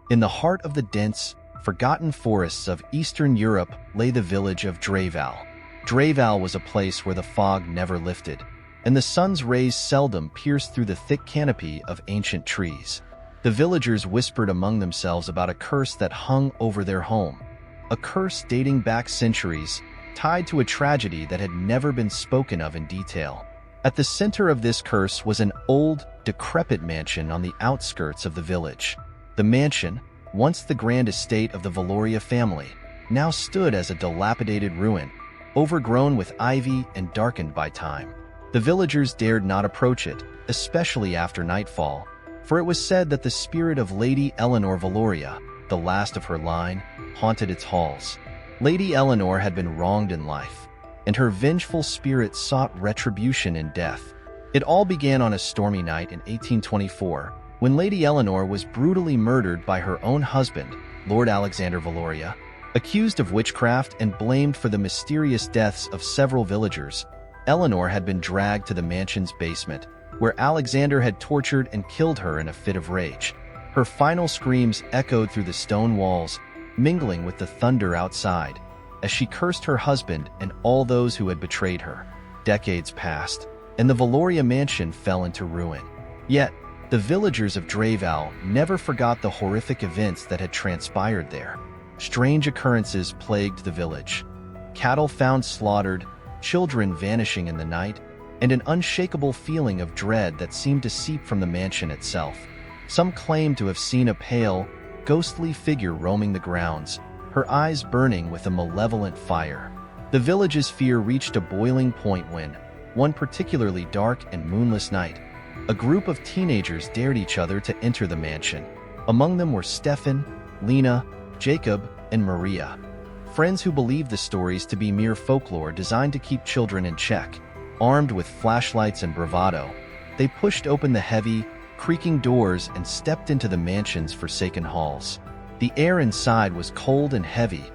In the heart of the dense, forgotten forests of Eastern Europe lay the village of Dreval. Dreval was a place where the fog never lifted, and the sun's rays seldom pierced through the thick canopy of ancient trees. The villagers whispered among themselves about a curse that hung over their home, a curse dating back centuries, tied to a tragedy that had never been spoken of in detail. At the center of this curse was an old, decrepit mansion on the outskirts of the village. The mansion, once the grand estate of the Valoria family, now stood as a dilapidated ruin, overgrown with ivy and darkened by time. The villagers dared not approach it, especially after nightfall, for it was said that the spirit of Lady Eleanor Valoria, the last of her line, haunted its halls. Lady Eleanor had been wronged in life, and her vengeful spirit sought retribution in death. It all began on a stormy night in 1824, when Lady Eleanor was brutally murdered by her own husband, Lord Alexander Valoria. Accused of witchcraft and blamed for the mysterious deaths of several villagers, Eleanor had been dragged to the mansion's basement, where Alexander had tortured and killed her in a fit of rage. Her final screams echoed through the stone walls, mingling with the thunder outside, as she cursed her husband and all those who had betrayed her. Decades passed, and the Valoria mansion fell into ruin. Yet, the villagers of Dreval never forgot the horrific events that had transpired there. Strange occurrences plagued the village. Cattle found slaughtered, children vanishing in the night, and an unshakable feeling of dread that seemed to seep from the mansion itself. Some claimed to have seen a pale, ghostly figure roaming the grounds, her eyes burning with a malevolent fire. The village's fear reached a boiling point when, one particularly dark and moonless night, a group of teenagers dared each other to enter the mansion. Among them were Stefan, Lena, Jacob, and Maria, friends who believed the stories to be mere folklore designed to keep children in check. Armed with flashlights and bravado, they pushed open the heavy, creaking doors and stepped into the mansion's forsaken halls. The air inside was cold and heavy,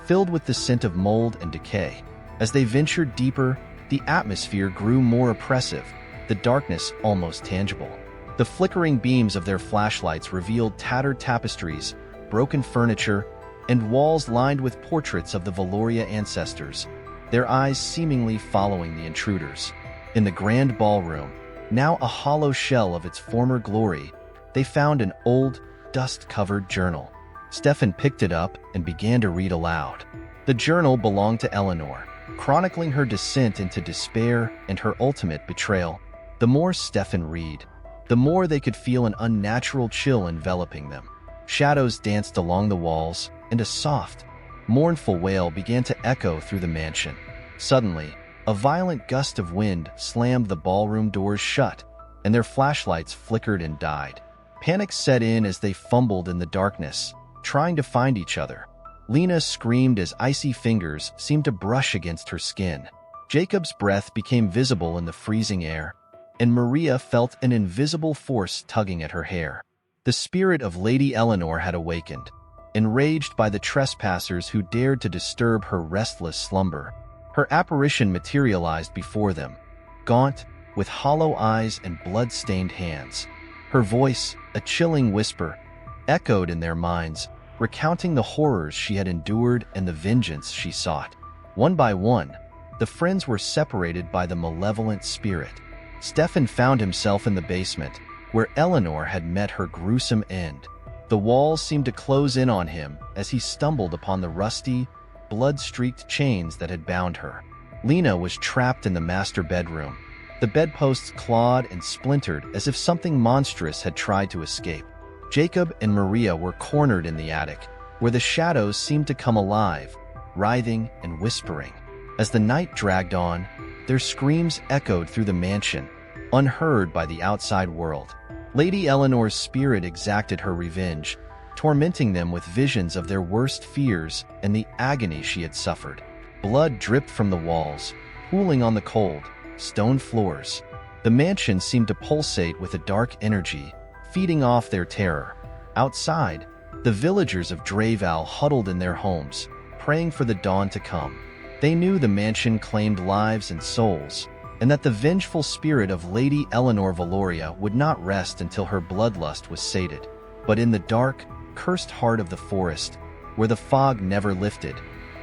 filled with the scent of mold and decay. As they ventured deeper, the atmosphere grew more oppressive, the darkness almost tangible. The flickering beams of their flashlights revealed tattered tapestries, broken furniture, and walls lined with portraits of the Valoria ancestors, their eyes seemingly following the intruders. In the grand ballroom, now a hollow shell of its former glory, they found an old, dust-covered journal. Stefan picked it up and began to read aloud. The journal belonged to Eleanor, chronicling her descent into despair and her ultimate betrayal. The more Stefan read, the more they could feel an unnatural chill enveloping them. Shadows danced along the walls, and a soft, mournful wail began to echo through the mansion. Suddenly, a violent gust of wind slammed the ballroom doors shut, and their flashlights flickered and died. Panic set in as they fumbled in the darkness, trying to find each other. Lena screamed as icy fingers seemed to brush against her skin. Jacob's breath became visible in the freezing air, and Maria felt an invisible force tugging at her hair. The spirit of Lady Eleanor had awakened, enraged by the trespassers who dared to disturb her restless slumber. Her apparition materialized before them, gaunt, with hollow eyes and blood-stained hands. Her voice, a chilling whisper, echoed in their minds, recounting the horrors she had endured and the vengeance she sought. One by one, the friends were separated by the malevolent spirit. Stefan found himself in the basement, where Eleanor had met her gruesome end. The walls seemed to close in on him as he stumbled upon the rusty, blood-streaked chains that had bound her. Lena was trapped in the master bedroom, the bedposts clawed and splintered as if something monstrous had tried to escape. Jacob and Maria were cornered in the attic, where the shadows seemed to come alive, writhing and whispering. As the night dragged on, their screams echoed through the mansion, unheard by the outside world. Lady Eleanor's spirit exacted her revenge, tormenting them with visions of their worst fears and the agony she had suffered. Blood dripped from the walls, pooling on the cold, stone floors. The mansion seemed to pulsate with a dark energy, feeding off their terror. Outside, the villagers of Dreval huddled in their homes, praying for the dawn to come. They knew the mansion claimed lives and souls, and that the vengeful spirit of Lady Eleanor Valoria would not rest until her bloodlust was sated. But in the dark, cursed heart of the forest, where the fog never lifted,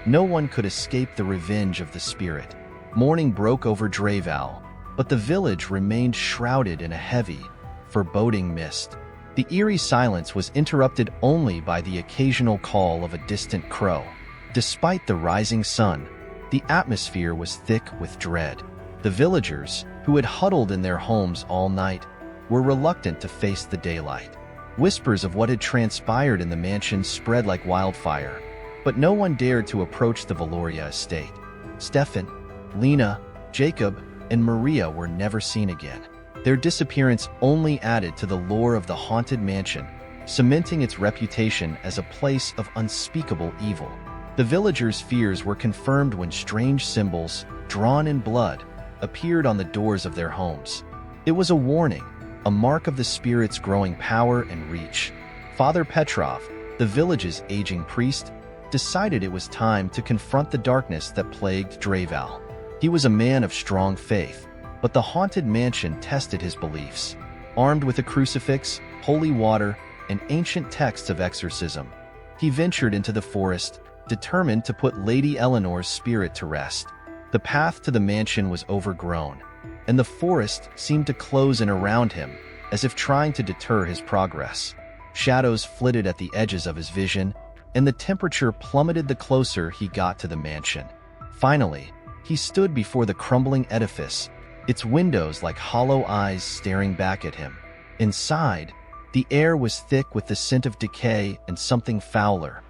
no one could escape the revenge of the spirit. Morning broke over Dreval, but the village remained shrouded in a heavy, foreboding mist. The eerie silence was interrupted only by the occasional call of a distant crow. Despite the rising sun, the atmosphere was thick with dread. The villagers, who had huddled in their homes all night, were reluctant to face the daylight. Whispers of what had transpired in the mansion spread like wildfire, but no one dared to approach the Valoria estate. Stefan, Lena, Jacob, and Maria were never seen again. Their disappearance only added to the lore of the haunted mansion, cementing its reputation as a place of unspeakable evil. The villagers' fears were confirmed when strange symbols, drawn in blood, appeared on the doors of their homes. It was a warning, a mark of the spirit's growing power and reach. Father Petrov, the village's aging priest, decided it was time to confront the darkness that plagued Dreval. He was a man of strong faith, but the haunted mansion tested his beliefs. Armed with a crucifix, holy water, and ancient texts of exorcism, he ventured into the forest, determined to put Lady Eleanor's spirit to rest. The path to the mansion was overgrown, and the forest seemed to close in around him, as if trying to deter his progress. Shadows flitted at the edges of his vision, and the temperature plummeted the closer he got to the mansion. Finally, he stood before the crumbling edifice, its windows like hollow eyes staring back at him. Inside, the air was thick with the scent of decay and something fouler,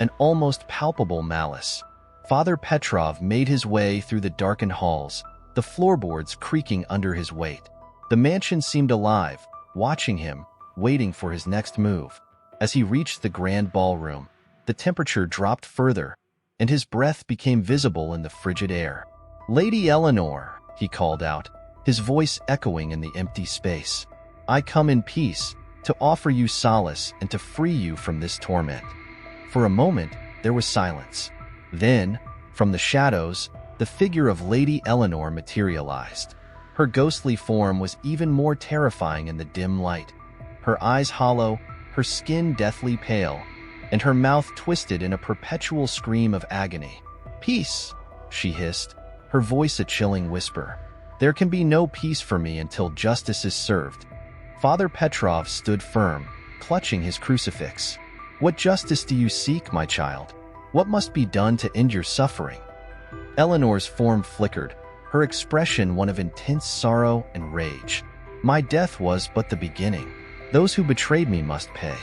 an almost palpable malice. Father Petrov made his way through the darkened halls, the floorboards creaking under his weight. The mansion seemed alive, watching him, waiting for his next move. As he reached the grand ballroom, the temperature dropped further, and his breath became visible in the frigid air. "Lady Eleanor," he called out, his voice echoing in the empty space. "I come in peace, to offer you solace and to free you from this torment." For a moment, there was silence. Then, from the shadows, the figure of Lady Eleanor materialized. Her ghostly form was even more terrifying in the dim light. Her eyes hollow, her skin deathly pale, and her mouth twisted in a perpetual scream of agony. "Peace," she hissed, her voice a chilling whisper. "There can be no peace for me until justice is served." Father Petrov stood firm, clutching his crucifix. "What justice do you seek, my child? What must be done to end your suffering?" Eleanor's form flickered, her expression one of intense sorrow and rage. "My death was but the beginning. Those who betrayed me must pay.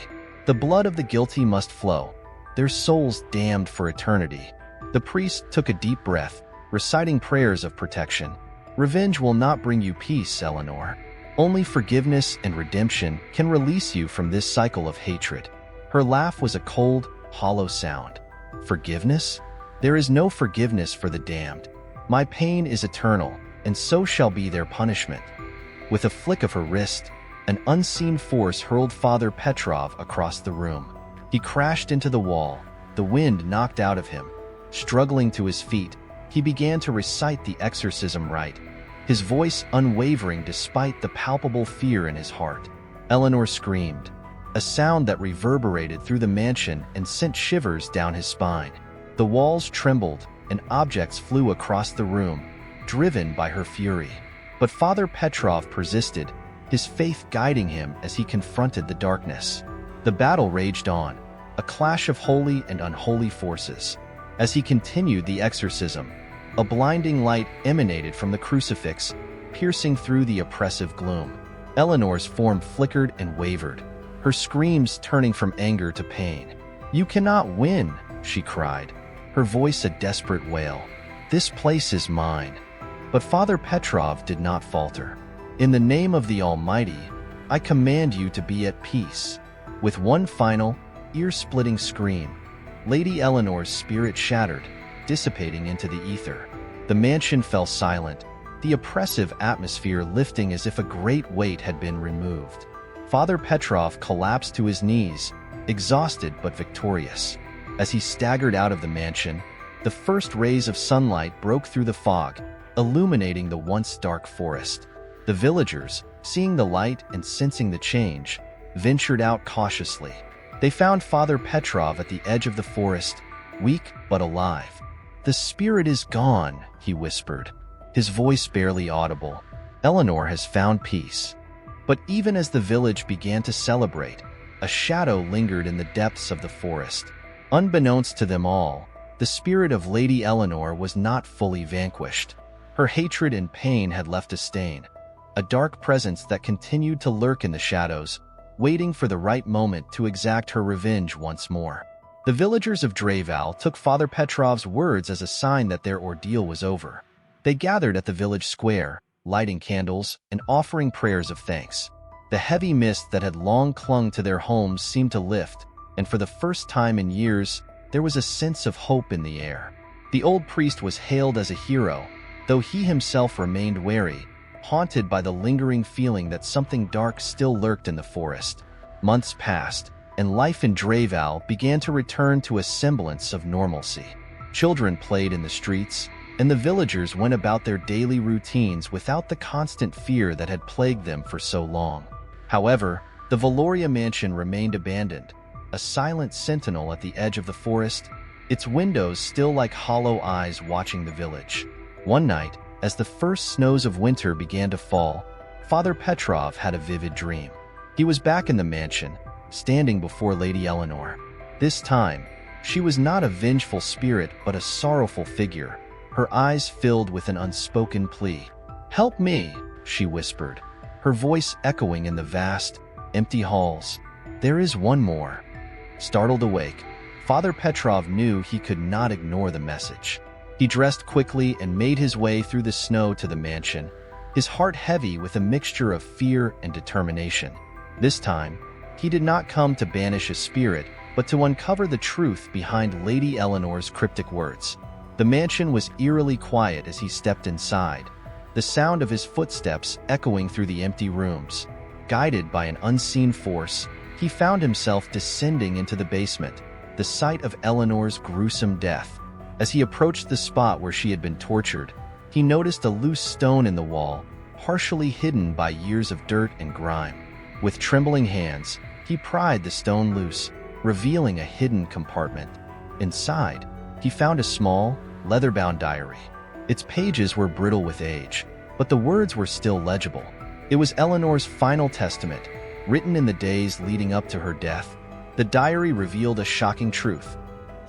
The blood of the guilty must flow, their souls damned for eternity." The priest took a deep breath, reciting prayers of protection. "Revenge will not bring you peace, Eleanor. Only forgiveness and redemption can release you from this cycle of hatred." Her laugh was a cold, hollow sound. "Forgiveness? There is no forgiveness for the damned. My pain is eternal, and so shall be their punishment." With a flick of her wrist, an unseen force hurled Father Petrov across the room. He crashed into the wall, the wind knocked out of him. Struggling to his feet, he began to recite the exorcism rite, his voice unwavering despite the palpable fear in his heart. Eleanor screamed, a sound that reverberated through the mansion and sent shivers down his spine. The walls trembled, and objects flew across the room, driven by her fury. But Father Petrov persisted, his faith guiding him as he confronted the darkness. The battle raged on, a clash of holy and unholy forces. As he continued the exorcism, a blinding light emanated from the crucifix, piercing through the oppressive gloom. Eleanor's form flickered and wavered, her screams turning from anger to pain. "You cannot win," she cried, her voice a desperate wail. "This place is mine." But Father Petrov did not falter. "In the name of the Almighty, I command you to be at peace." With one final, ear-splitting scream, Lady Eleanor's spirit shattered, dissipating into the ether. The mansion fell silent, the oppressive atmosphere lifting as if a great weight had been removed. Father Petrov collapsed to his knees, exhausted but victorious. As he staggered out of the mansion, the first rays of sunlight broke through the fog, illuminating the once dark forest. The villagers, seeing the light and sensing the change, ventured out cautiously. They found Father Petrov at the edge of the forest, weak but alive. "The spirit is gone," he whispered, his voice barely audible. "Eleanor has found peace." But even as the village began to celebrate, a shadow lingered in the depths of the forest. Unbeknownst to them all, the spirit of Lady Eleanor was not fully vanquished. Her hatred and pain had left a stain, a dark presence that continued to lurk in the shadows, waiting for the right moment to exact her revenge once more. The villagers of Dreval took Father Petrov's words as a sign that their ordeal was over. They gathered at the village square, lighting candles and offering prayers of thanks. The heavy mist that had long clung to their homes seemed to lift, and for the first time in years, there was a sense of hope in the air. The old priest was hailed as a hero, though he himself remained wary, haunted by the lingering feeling that something dark still lurked in the forest. Months passed, and life in Dreval began to return to a semblance of normalcy. Children played in the streets, and the villagers went about their daily routines without the constant fear that had plagued them for so long. However, the Valoria mansion remained abandoned, a silent sentinel at the edge of the forest, its windows still like hollow eyes watching the village. One night, as the first snows of winter began to fall, Father Petrov had a vivid dream. He was back in the mansion, standing before Lady Eleanor. This time, she was not a vengeful spirit but a sorrowful figure, her eyes filled with an unspoken plea. "Help me," she whispered, her voice echoing in the vast, empty halls. "There is one more." Startled awake, Father Petrov knew he could not ignore the message. He dressed quickly and made his way through the snow to the mansion, his heart heavy with a mixture of fear and determination. This time, he did not come to banish a spirit, but to uncover the truth behind Lady Eleanor's cryptic words. The mansion was eerily quiet as he stepped inside, the sound of his footsteps echoing through the empty rooms. Guided by an unseen force, he found himself descending into the basement, the site of Eleanor's gruesome death. As he approached the spot where she had been tortured, he noticed a loose stone in the wall, partially hidden by years of dirt and grime. With trembling hands, he pried the stone loose, revealing a hidden compartment. Inside, he found a small, leather-bound diary. Its pages were brittle with age, but the words were still legible. It was Eleanor's final testament, written in the days leading up to her death. The diary revealed a shocking truth.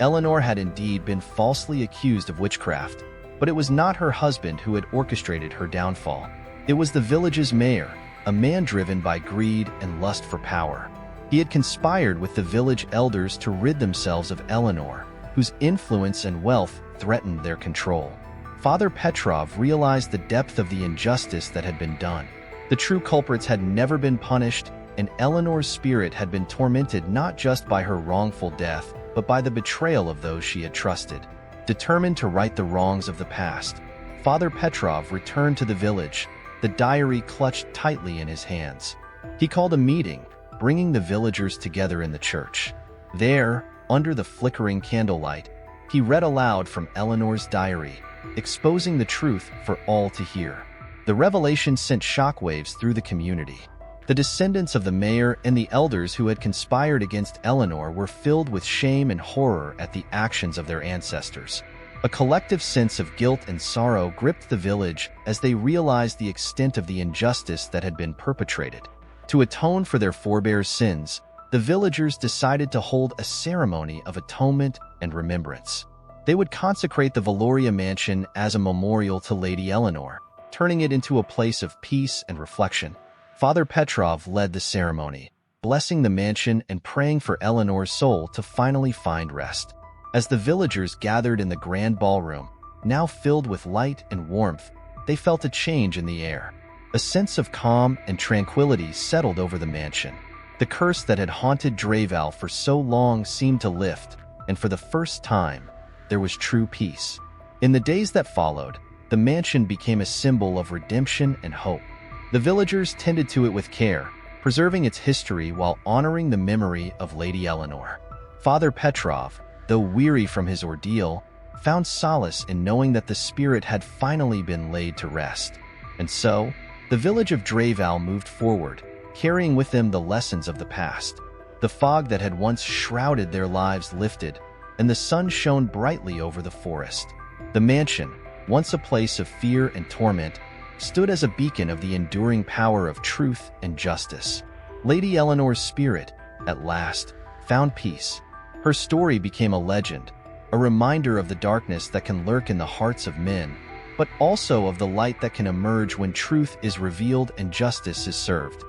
Eleanor had indeed been falsely accused of witchcraft, but it was not her husband who had orchestrated her downfall. It was the village's mayor, a man driven by greed and lust for power. He had conspired with the village elders to rid themselves of Eleanor, whose influence and wealth threatened their control. Father Petrov realized the depth of the injustice that had been done. The true culprits had never been punished, and Eleanor's spirit had been tormented not just by her wrongful death, but by the betrayal of those she had trusted. Determined to right the wrongs of the past, Father Petrov returned to the village, the diary clutched tightly in his hands. He called a meeting, bringing the villagers together in the church. There, under the flickering candlelight, he read aloud from Eleanor's diary, exposing the truth for all to hear. The revelation sent shockwaves through the community. The descendants of the mayor and the elders who had conspired against Eleanor were filled with shame and horror at the actions of their ancestors. A collective sense of guilt and sorrow gripped the village as they realized the extent of the injustice that had been perpetrated. To atone for their forebears' sins, the villagers decided to hold a ceremony of atonement and remembrance. They would consecrate the Valoria mansion as a memorial to Lady Eleanor, turning it into a place of peace and reflection. Father Petrov led the ceremony, blessing the mansion and praying for Eleanor's soul to finally find rest. As the villagers gathered in the grand ballroom, now filled with light and warmth, they felt a change in the air. A sense of calm and tranquility settled over the mansion. The curse that had haunted Dreval for so long seemed to lift, and for the first time, there was true peace. In the days that followed, the mansion became a symbol of redemption and hope. The villagers tended to it with care, preserving its history while honoring the memory of Lady Eleanor. Father Petrov, though weary from his ordeal, found solace in knowing that the spirit had finally been laid to rest. And so, the village of Dreval moved forward, carrying with them the lessons of the past. The fog that had once shrouded their lives lifted, and the sun shone brightly over the forest. The mansion, once a place of fear and torment, stood as a beacon of the enduring power of truth and justice. Lady Eleanor's spirit, at last, found peace. Her story became a legend, a reminder of the darkness that can lurk in the hearts of men, but also of the light that can emerge when truth is revealed and justice is served.